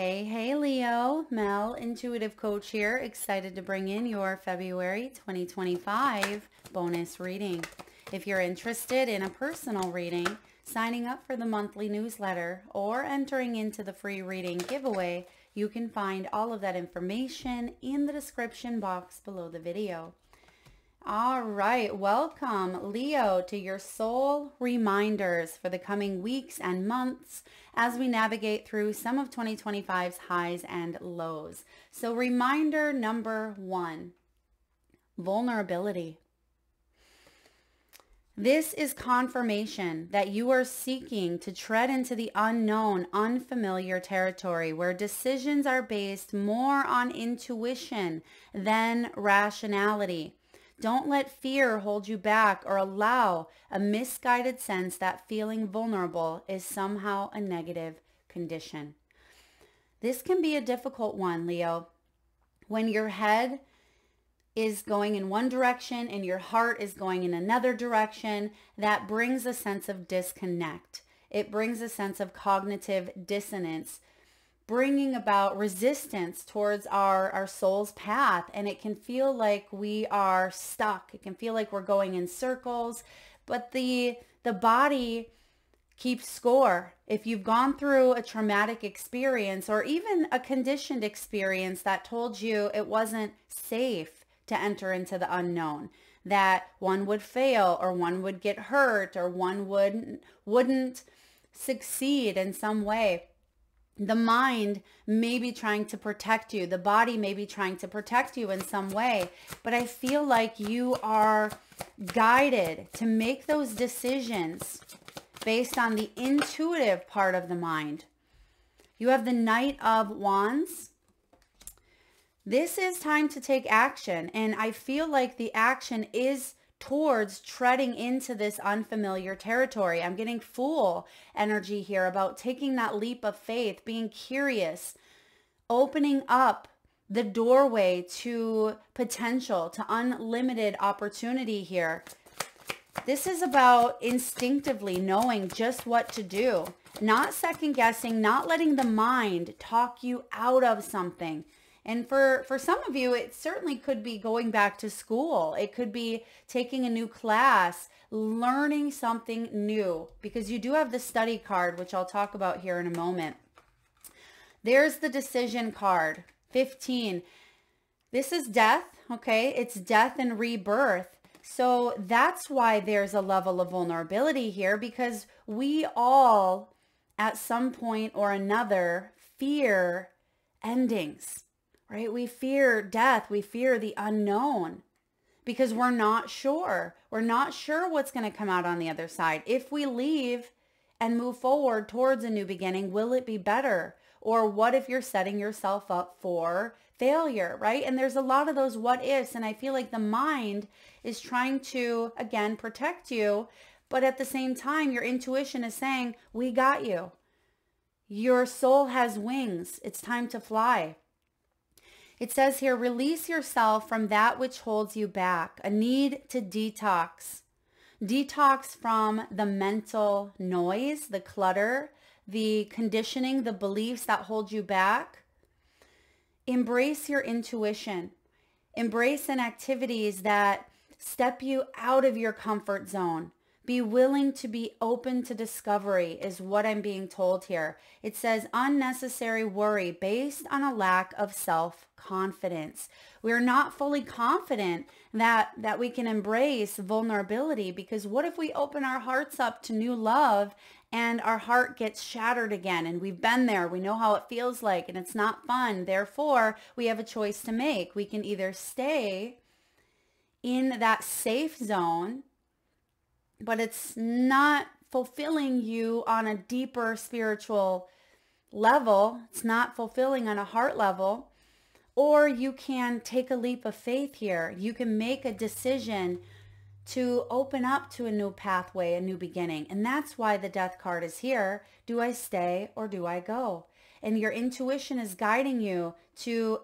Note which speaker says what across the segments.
Speaker 1: Hey, Leo, Mel, intuitive coach here, excited to bring in your February 2025 bonus reading. If you're interested in a personal reading, signing up for the monthly newsletter, or entering into the free reading giveaway, you can find all of that information in the description box below the video. All right, welcome Leo to your soul reminders for the coming weeks and months as we navigate through some of 2025's highs and lows. So reminder number 1, vulnerability. This is confirmation that you are seeking to tread into the unknown, unfamiliar territory where decisions are based more on intuition than rationality. Don't let fear hold you back or allow a misguided sense that feeling vulnerable is somehow a negative condition. This can be a difficult one, Leo. When your head is going in one direction and your heart is going in another direction, that brings a sense of disconnect. It brings a sense of cognitive dissonance, bringing about resistance towards our soul's path. And it can feel like we are stuck. It can feel like we're going in circles, but the body keeps score. If you've gone through a traumatic experience or even a conditioned experience that told you it wasn't safe to enter into the unknown, that one would fail or one would get hurt or one wouldn't succeed in some way, the mind may be trying to protect you. The body may be trying to protect you in some way. But I feel like you are guided to make those decisions based on the intuitive part of the mind. You have the Knight of Wands. This is time to take action. And I feel like the action is towards treading into this unfamiliar territory. I'm getting Fool energy here about taking that leap of faith, being curious, opening up the doorway to potential, to unlimited opportunity here. This is about instinctively knowing just what to do, not second guessing, not letting the mind talk you out of something. And for some of you, it certainly could be going back to school. It could be taking a new class, learning something new, because you do have the study card, which I'll talk about here in a moment. There's the decision card, 15. This is death, okay? It's death and rebirth. So that's why there's a level of vulnerability here, because we all, at some point or another, fear endings. Right? We fear death. We fear the unknown because we're not sure. We're not sure what's going to come out on the other side. If we leave and move forward towards a new beginning, will it be better? Or what if you're setting yourself up for failure, right? And there's a lot of those what ifs. And I feel like the mind is trying to, again, protect you. But at the same time, your intuition is saying, we got you. Your soul has wings. It's time to fly. It says here, release yourself from that which holds you back. A need to detox. Detox from the mental noise, the clutter, the conditioning, the beliefs that hold you back. Embrace your intuition. Embrace in activities that step you out of your comfort zone. Be willing to be open to discovery is what I'm being told here. It says unnecessary worry based on a lack of self-confidence. We're not fully confident that we can embrace vulnerability, because what if we open our hearts up to new love and our heart gets shattered again? And we've been there. We know how it feels like, and it's not fun. Therefore, we have a choice to make. We can either stay in that safe zone, but it's not fulfilling you on a deeper spiritual level. It's not fulfilling on a heart level. Or you can take a leap of faith here. You can make a decision to open up to a new pathway, a new beginning. And that's why the death card is here. Do I stay or do I go? And your intuition is guiding you to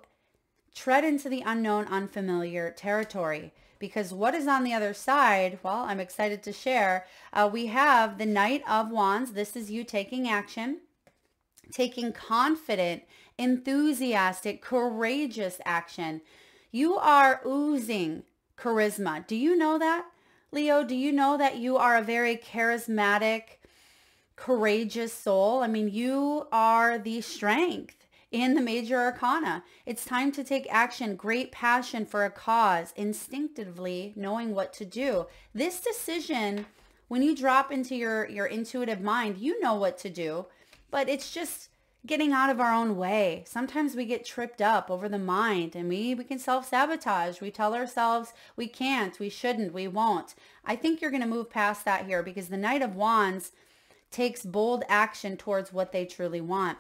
Speaker 1: tread into the unknown, unfamiliar territory. Because what is on the other side? Well, I'm excited to share. We have the Knight of Wands. This is you taking action, taking confident enthusiastic, courageous action. You are oozing charisma. Do you know that, Leo? Do you know that you are a very charismatic, courageous soul? I mean, you are the strength in the major arcana. It's time to take action, great passion for a cause, instinctively knowing what to do. This decision, when you drop into your intuitive mind, you know what to do, but it's just getting out of our own way. Sometimes we get tripped up over the mind and we can self-sabotage. We tell ourselves we can't, we shouldn't, we won't. I think you're going to move past that here because the Knight of Wands takes bold action towards what they truly want.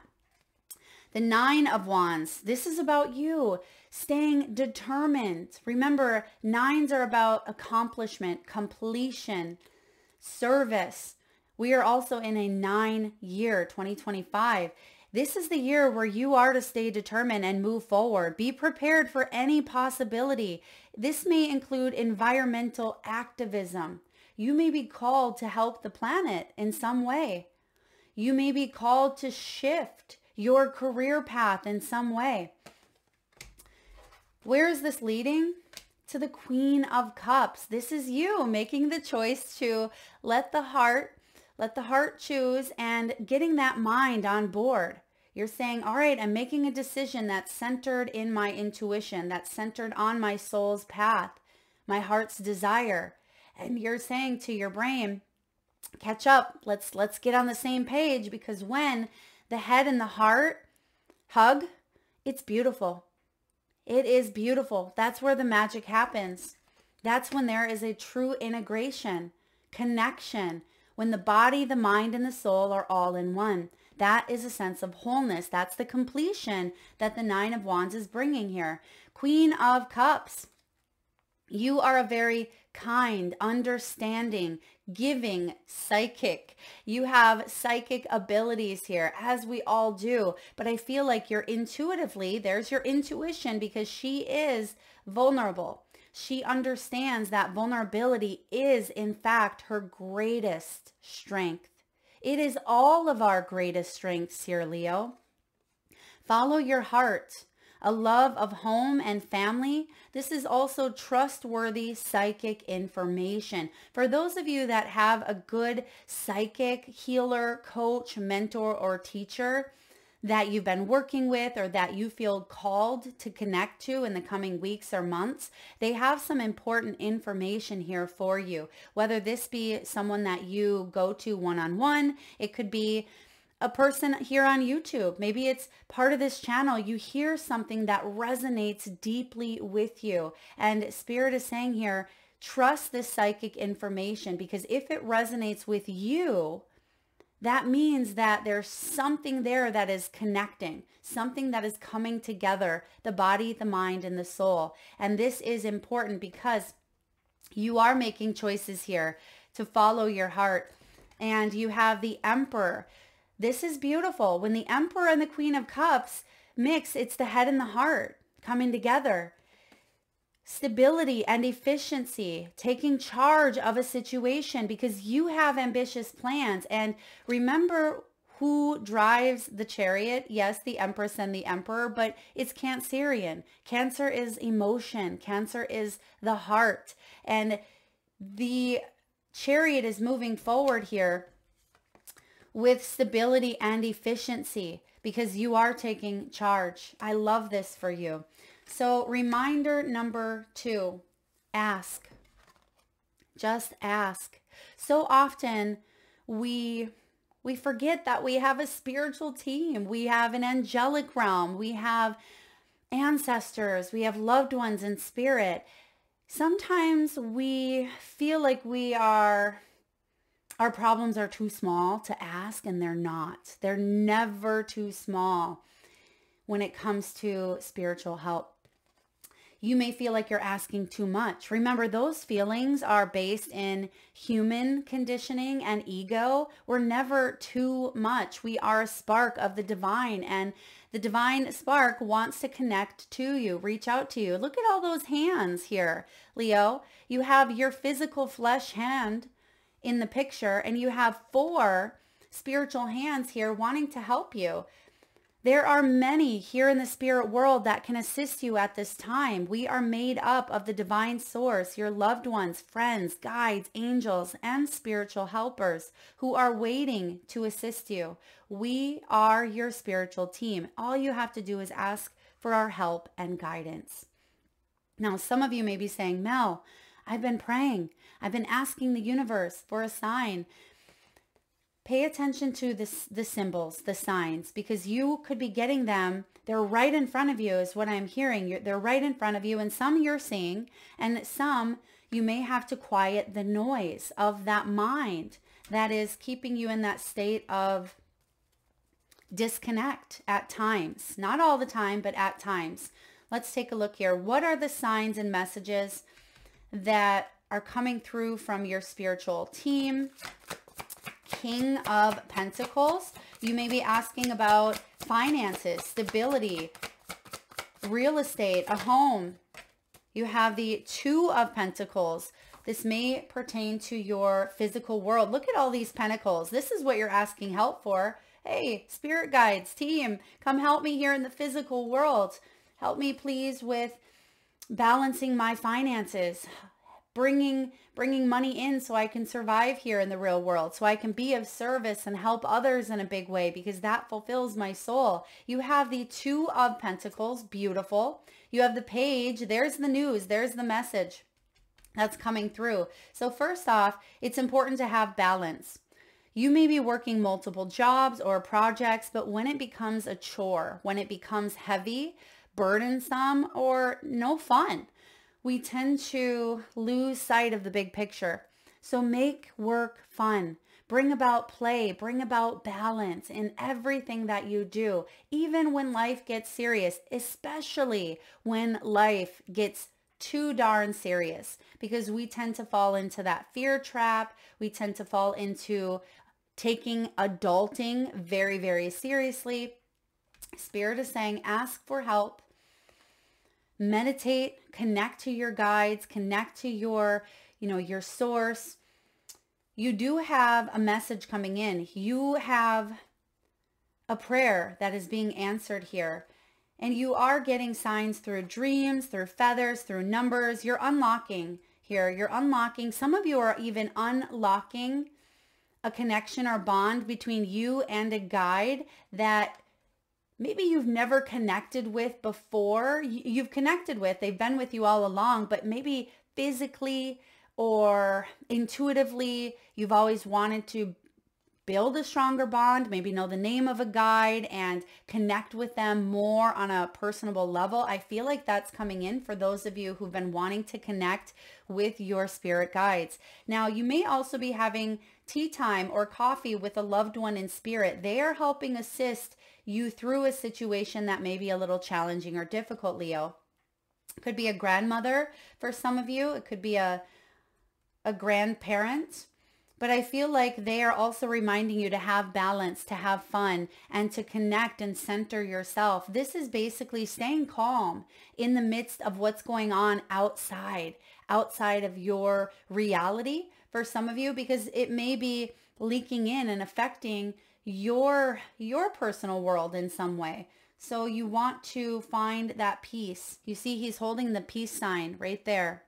Speaker 1: The Nine of Wands, this is about you staying determined. Remember, nines are about accomplishment, completion, service. We are also in a 9-year, 2025. This is the year where you are to stay determined and move forward. Be prepared for any possibility. This may include environmental activism. You may be called to help the planet in some way. You may be called to shift your career path in some way. Where is this leading? To the Queen of Cups. This is you making the choice to let the heart choose and getting that mind on board. You're saying, all right, I'm making a decision that's centered in my intuition, that's centered on my soul's path, my heart's desire. And you're saying to your brain, catch up, let's get on the same page, because when the head and the heart hug, it's beautiful. It is beautiful. That's where the magic happens. That's when there is a true integration, connection, when the body, the mind, and the soul are all in one. That is a sense of wholeness. That's the completion that the Nine of Wands is bringing here. Queen of Cups. You are a very kind, understanding, giving psychic. You have psychic abilities here, as we all do. But I feel like you're intuitively, there's your intuition, because she is vulnerable. She understands that vulnerability is, in fact, her greatest strength. It is all of our greatest strengths here, Leo. Follow your heart. A love of home and family. This is also trustworthy psychic information. For those of you that have a good psychic healer, coach, mentor, or teacher that you've been working with or that you feel called to connect to in the coming weeks or months, they have some important information here for you. Whether this be someone that you go to one-on-one, it could be a person here on YouTube. Maybe it's part of this channel. You hear something that resonates deeply with you. And Spirit is saying here, trust this psychic information, because if it resonates with you, that means that there's something there that is connecting, something that is coming together, the body, the mind, and the soul. And this is important because you are making choices here to follow your heart. And you have the Emperor. This is beautiful. When the Emperor and the Queen of Cups mix, it's the head and the heart coming together. Stability and efficiency, taking charge of a situation because you have ambitious plans. And remember who drives the chariot? Yes, the Empress and the Emperor, but it's Cancerian. Cancer is emotion. Cancer is the heart. And the chariot is moving forward here with stability and efficiency because you are taking charge. I love this for you. So reminder number 2, ask. Just ask. So often we forget that we have a spiritual team. We have an angelic realm. We have ancestors. We have loved ones in spirit. Sometimes we feel like our problems are too small to ask, and they're not. They're never too small when it comes to spiritual help. You may feel like you're asking too much. Remember, those feelings are based in human conditioning and ego. We're never too much. We are a spark of the divine, and the divine spark wants to connect to you, reach out to you. Look at all those hands here, Leo. You have your physical flesh hand in the picture, and you have 4 spiritual hands here wanting to help you. There are many here in the spirit world that can assist you at this time. We are made up of the divine source, your loved ones, friends, guides, angels, and spiritual helpers who are waiting to assist you. We are your spiritual team. All you have to do is ask for our help and guidance. Now, some of you may be saying, Mel, I've been praying. I've been asking the universe for a sign. Pay attention to the symbols, the signs, because you could be getting them. They're right in front of you is what I'm hearing. They're right in front of you, and some you're seeing, and some you may have to quiet the noise of that mind that is keeping you in that state of disconnect at times. Not all the time, but at times. Let's take a look here. What are the signs and messages that are coming through from your spiritual team? King of Pentacles. You may be asking about finances, stability, real estate, a home. You have the Two of Pentacles. This may pertain to your physical world. Look at all these pentacles. This is what you're asking help for. Hey, spirit guides, team, come help me here in the physical world. Help me, please, with balancing my finances, bringing money in so I can survive here in the real world, so I can be of service and help others in a big way, because that fulfills my soul. You have the Two of Pentacles, beautiful. You have the Page. There's the news. There's the message that's coming through. So first off, it's important to have balance. You may be working multiple jobs or projects, but when it becomes a chore, when it becomes heavy, burdensome, or no fun, we tend to lose sight of the big picture. So make work fun. Bring about play. Bring about balance in everything that you do, even when life gets serious, especially when life gets too darn serious, because we tend to fall into that fear trap. We tend to fall into taking adulting very, very seriously. Spirit is saying, ask for help. Meditate, connect to your guides, connect to your source. You do have a message coming in. You have a prayer that is being answered here. And you are getting signs through dreams, through feathers, through numbers. You're unlocking here. You're unlocking. Some of you are even unlocking a connection or bond between you and a guide that maybe you've never connected with before. You've connected with, they've been with you all along, but maybe physically or intuitively, you've always wanted to build a stronger bond, maybe know the name of a guide and connect with them more on a personable level. I feel like that's coming in for those of you who've been wanting to connect with your spirit guides. Now, you may also be having tea time or coffee with a loved one in spirit. They are helping assist you through a situation that may be a little challenging or difficult, Leo. It could be a grandmother for some of you. It could be a grandparent. But I feel like they are also reminding you to have balance, to have fun, and to connect and center yourself. This is basically staying calm in the midst of what's going on outside of your reality for some of you, because it may be leaking in and affecting your personal world in some way. So you want to find that peace. You see, he's holding the peace sign right there.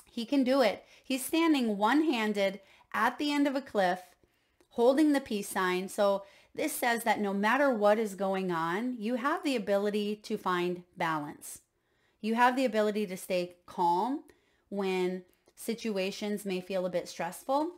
Speaker 1: He can do it. He's standing one-handed at the end of a cliff, holding the peace sign. So this says that no matter what is going on, you have the ability to find balance. You have the ability to stay calm when situations may feel a bit stressful.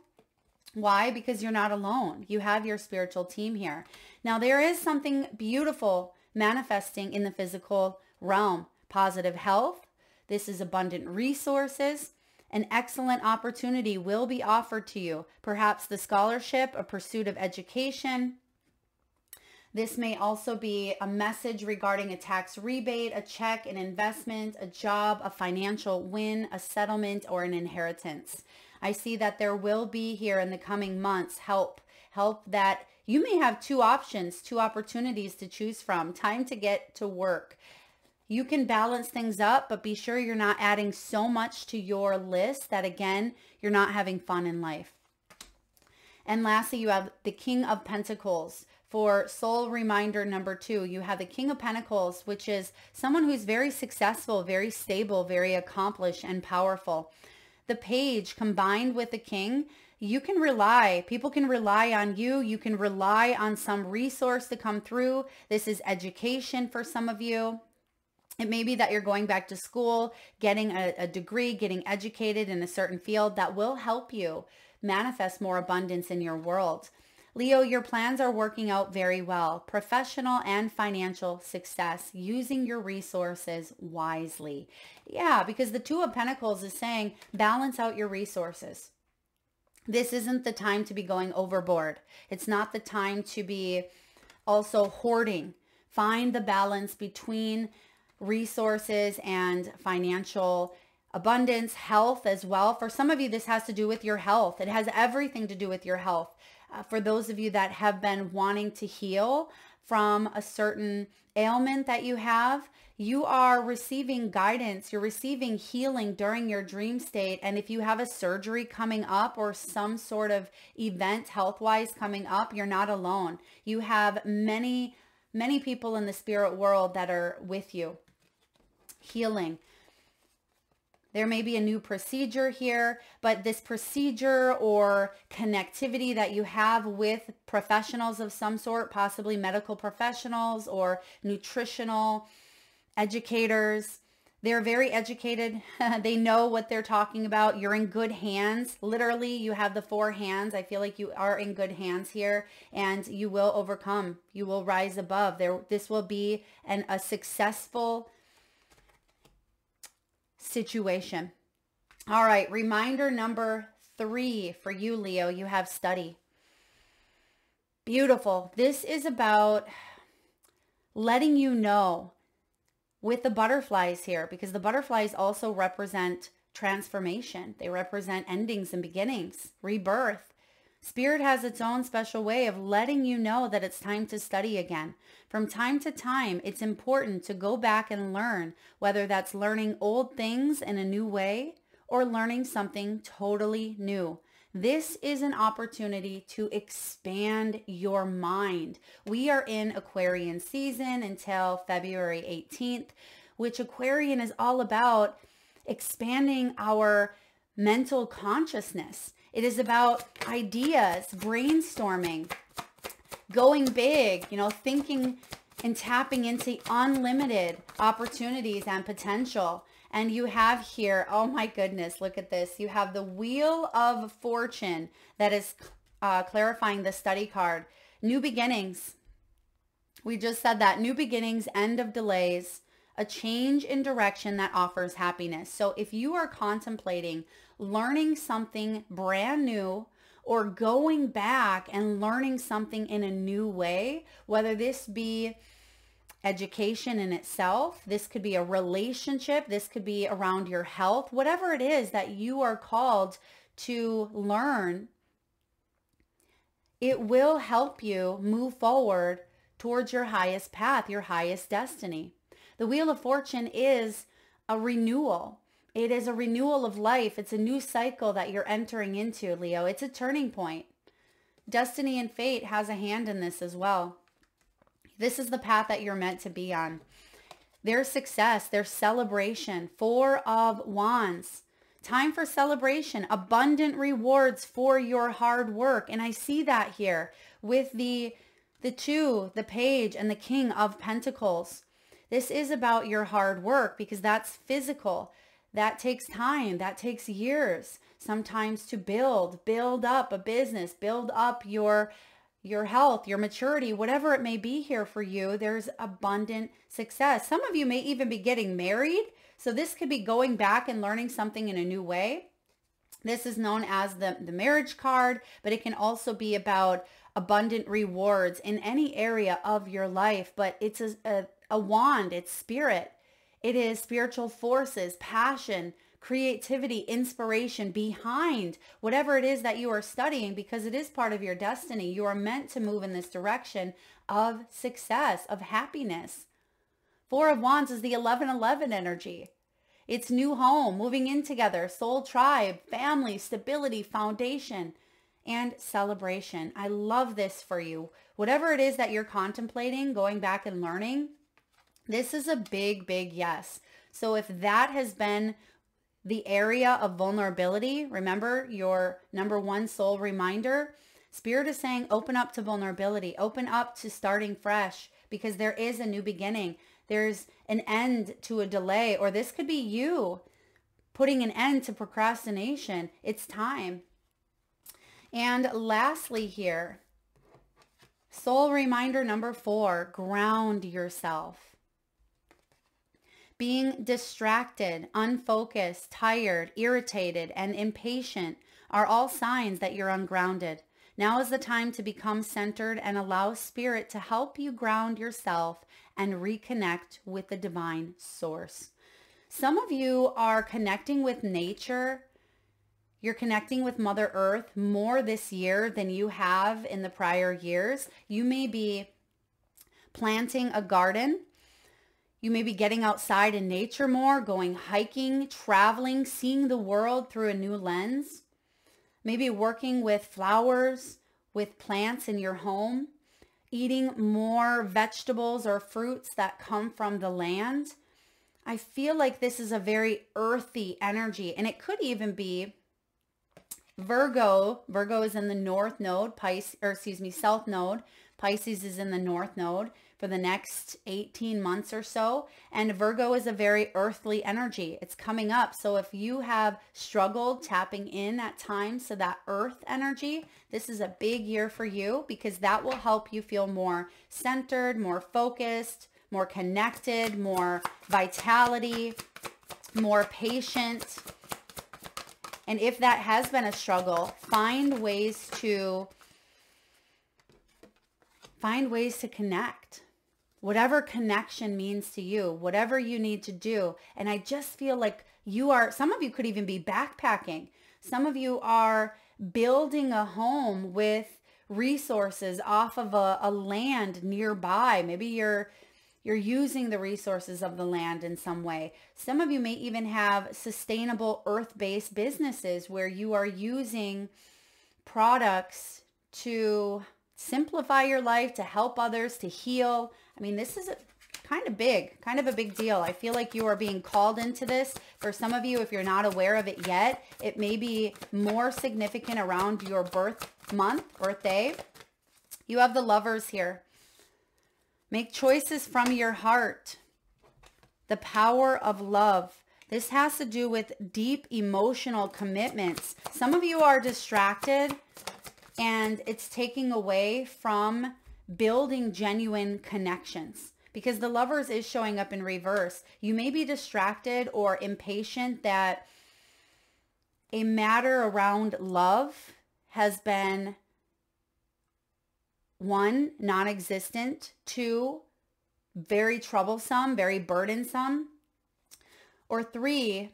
Speaker 1: Why? Because you're not alone. You have your spiritual team here. Now, there is something beautiful manifesting in the physical realm. Positive health. This is abundant resources. An excellent opportunity will be offered to you. Perhaps the scholarship, a pursuit of education. This may also be a message regarding a tax rebate, a check, an investment, a job, a financial win, a settlement, or an inheritance. I see that there will be here in the coming months help that you may have two options, two opportunities to choose from. Time to get to work. You can balance things up, but be sure you're not adding so much to your list that, again, you're not having fun in life. And lastly, you have the King of Pentacles. For soul reminder number 2, you have the King of Pentacles, which is someone who's very successful, very stable, very accomplished and powerful. The Page combined with the King, you can rely, people can rely on you. You can rely on some resource to come through. This is education for some of you. It may be that you're going back to school, getting a degree, getting educated in a certain field that will help you manifest more abundance in your world. Leo, your plans are working out very well. Professional and financial success, using your resources wisely. Yeah, because the Two of Pentacles is saying balance out your resources. This isn't the time to be going overboard. It's not the time to be also hoarding. Find the balance between resources and financial abundance, health as well. For some of you, this has to do with your health. It has everything to do with your health. For those of you that have been wanting to heal from a certain ailment that you have, you are receiving guidance. You're receiving healing during your dream state. And if you have a surgery coming up or some sort of event health-wise coming up, you're not alone. You have many, many people in the spirit world that are with you, healing. There may be a new procedure here, but this procedure or connectivity that you have with professionals of some sort, possibly medical professionals or nutritional educators, they're very educated. They know what they're talking about. You're in good hands. Literally, you have the 4 hands. I feel like you are in good hands here, and you will overcome. You will rise above. This will be a successful situation. All right, reminder number 3 for you, Leo, you have study. Beautiful. This is about letting you know with the butterflies here, because the butterflies also represent transformation. They represent endings and beginnings, rebirth. Spirit has its own special way of letting you know that it's time to study again. From time to time, it's important to go back and learn, whether that's learning old things in a new way or learning something totally new. This is an opportunity to expand your mind. We are in Aquarian season until February 18th, which Aquarian is all about expanding our mental consciousness. It is about ideas, brainstorming, going big, thinking and tapping into unlimited opportunities and potential. And you have here, oh my goodness, look at this. You have the Wheel of Fortune that is clarifying the study card. New beginnings. We just said that. New beginnings, end of delays, a change in direction that offers happiness. So if you are contemplating learning something brand new or going back and learning something in a new way, whether this be education in itself, this could be a relationship, this could be around your health, whatever it is that you are called to learn, it will help you move forward towards your highest path, your highest destiny. The Wheel of Fortune is a renewal. It is a renewal of life. It's a new cycle that you're entering into, Leo. It's a turning point. Destiny and fate has a hand in this as well. This is the path that you're meant to be on. Their success, their celebration. 4 of Wands. Time for celebration. Abundant rewards for your hard work. And I see that here with the 2, the Page, and the King of Pentacles. This is about your hard work because that's physical. That takes time. That takes years sometimes to build up a business, build up your health, your maturity, whatever it may be here for you. There's abundant success. Some of you may even be getting married. So this could be going back and learning something in a new way. This is known as the marriage card, but it can also be about abundant rewards in any area of your life. But it's a wand, it's spirit. It is spiritual forces, passion, creativity, inspiration behind whatever it is that you are studying, because it is part of your destiny. You are meant to move in this direction of success, of happiness. 4 of Wands is the 11-11 energy. It's new home, moving in together, soul tribe, family, stability, foundation. and celebration. I love this for you. Whatever it is that you're contemplating, going back and learning, this is a big, big yes. So if that has been the area of vulnerability, remember your number one soul reminder, Spirit is saying open up to vulnerability, open up to starting fresh, because there is a new beginning. There's an end to a delay, or this could be you putting an end to procrastination. It's time. And lastly here, soul reminder number 4, ground yourself. Being distracted, unfocused, tired, irritated, and impatient are all signs that you're ungrounded. Now is the time to become centered and allow Spirit to help you ground yourself and reconnect with the divine source. Some of you are connecting with nature. You're connecting with Mother Earth more this year than you have in the prior years. You may be planting a garden. You may be getting outside in nature more, going hiking, traveling, seeing the world through a new lens. Maybe working with flowers, with plants in your home, eating more vegetables or fruits that come from the land. I feel like this is a very earthy energy, and it could even be Virgo. Virgo is in the north node, south node. Pisces is in the north node for the next 18 months or so. And Virgo is a very earthly energy. It's coming up. So if you have struggled tapping in at times to that earth energy, this is a big year for you, because that will help you feel more centered, more focused, more connected, more vitality, more patient. And if that has been a struggle, find ways to connect. Whatever connection means to you, whatever you need to do. And I just feel like some of you could even be backpacking. Some of you are building a home with resources off of a land nearby. Maybe you're using the resources of the land in some way. Some of you may even have sustainable earth-based businesses where you are using products to simplify your life, to help others, to heal. I mean, this is kind of a big deal. I feel like you are being called into this. For some of you, if you're not aware of it yet, it may be more significant around your birthday. You have the Lovers here. Make choices from your heart. The power of love. This has to do with deep emotional commitments. Some of you are distracted, and it's taking away from building genuine connections, because the Lovers is showing up in reverse. You may be distracted or impatient that a matter around love has been 1, non-existent, 2, very troublesome, very burdensome, or 3,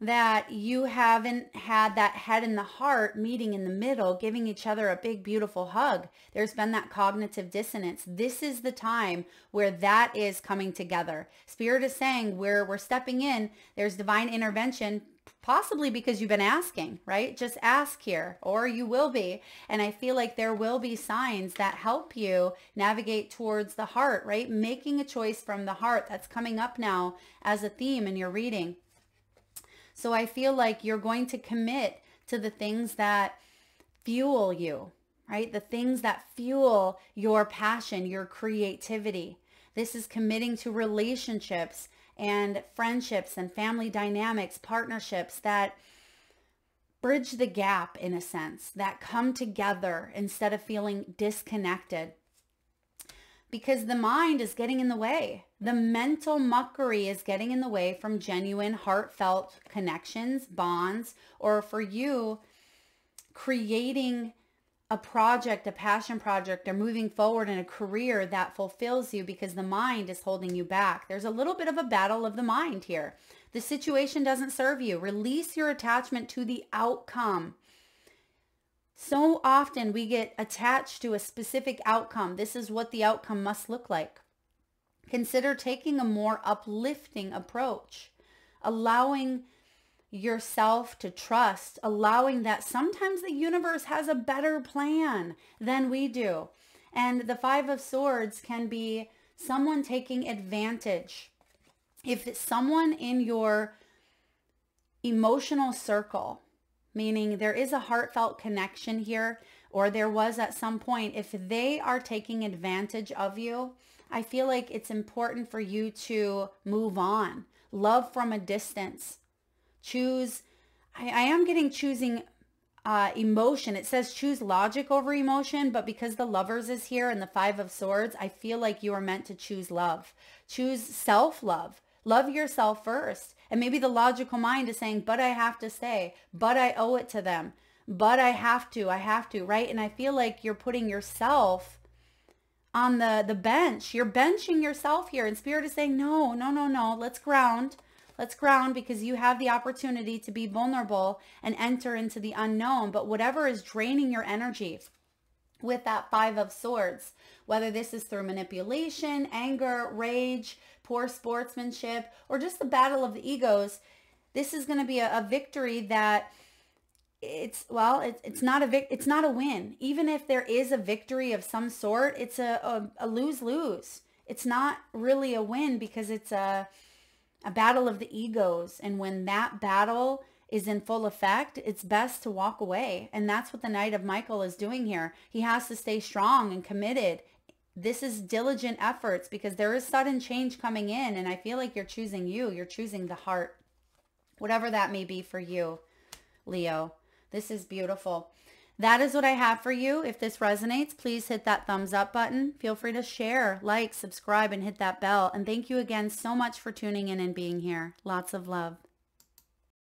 Speaker 1: that you haven't had that head and the heart meeting in the middle, giving each other a big, beautiful hug. There's been that cognitive dissonance. This is the time where that is coming together. Spirit is saying we're stepping in. There's divine intervention, possibly because you've been asking, right? Just ask here, or you will be. And I feel like there will be signs that help you navigate towards the heart, right? Making a choice from the heart. That's coming up now as a theme in your reading. So I feel like you're going to commit to the things that fuel you, right? The things that fuel your passion, your creativity. This is committing to relationships and friendships and family dynamics, partnerships that bridge the gap in a sense, that come together instead of feeling disconnected. Because the mind is getting in the way. The mental muckery is getting in the way from genuine, heartfelt connections, bonds, or for you, creating a project, a passion project, or moving forward in a career that fulfills you, because the mind is holding you back. There's a little bit of a battle of the mind here. The situation doesn't serve you. Release your attachment to the outcome. So often we get attached to a specific outcome. This is what the outcome must look like. Consider taking a more uplifting approach, allowing yourself to trust, allowing that sometimes the universe has a better plan than we do. And the Five of Swords can be someone taking advantage. If it's someone in your emotional circle, meaning there is a heartfelt connection here, or there was at some point, if they are taking advantage of you, I feel like it's important for you to move on. Love from a distance. Choose, I am getting choosing emotion. It says choose logic over emotion, but because the Lovers is here and the Five of Swords, I feel like you are meant to choose love. Choose self-love. Love yourself first. And maybe the logical mind is saying, but I have to stay, but I owe it to them, but I have to, right? And I feel like you're putting yourself on the bench. You're benching yourself here. And Spirit is saying, no, let's ground. Let's ground, because you have the opportunity to be vulnerable and enter into the unknown. But whatever is draining your energy with that Five of Swords, whether this is through manipulation, anger, rage, poor sportsmanship, or just the battle of the egos, this is going to be a victory that it's not a win. Even if there is a victory of some sort, it's a lose-lose. It's not really a win, because it's a battle of the egos. And when that battle is in full effect, it's best to walk away. And that's what the Knight of Michael is doing here. He has to stay strong and committed. This is diligent efforts, because there is sudden change coming in. And I feel like you're choosing you. You're choosing the heart, whatever that may be for you, Leo. This is beautiful. That is what I have for you. If this resonates, please hit that thumbs up button. Feel free to share, like, subscribe, and hit that bell. And thank you again so much for tuning in and being here. Lots of love.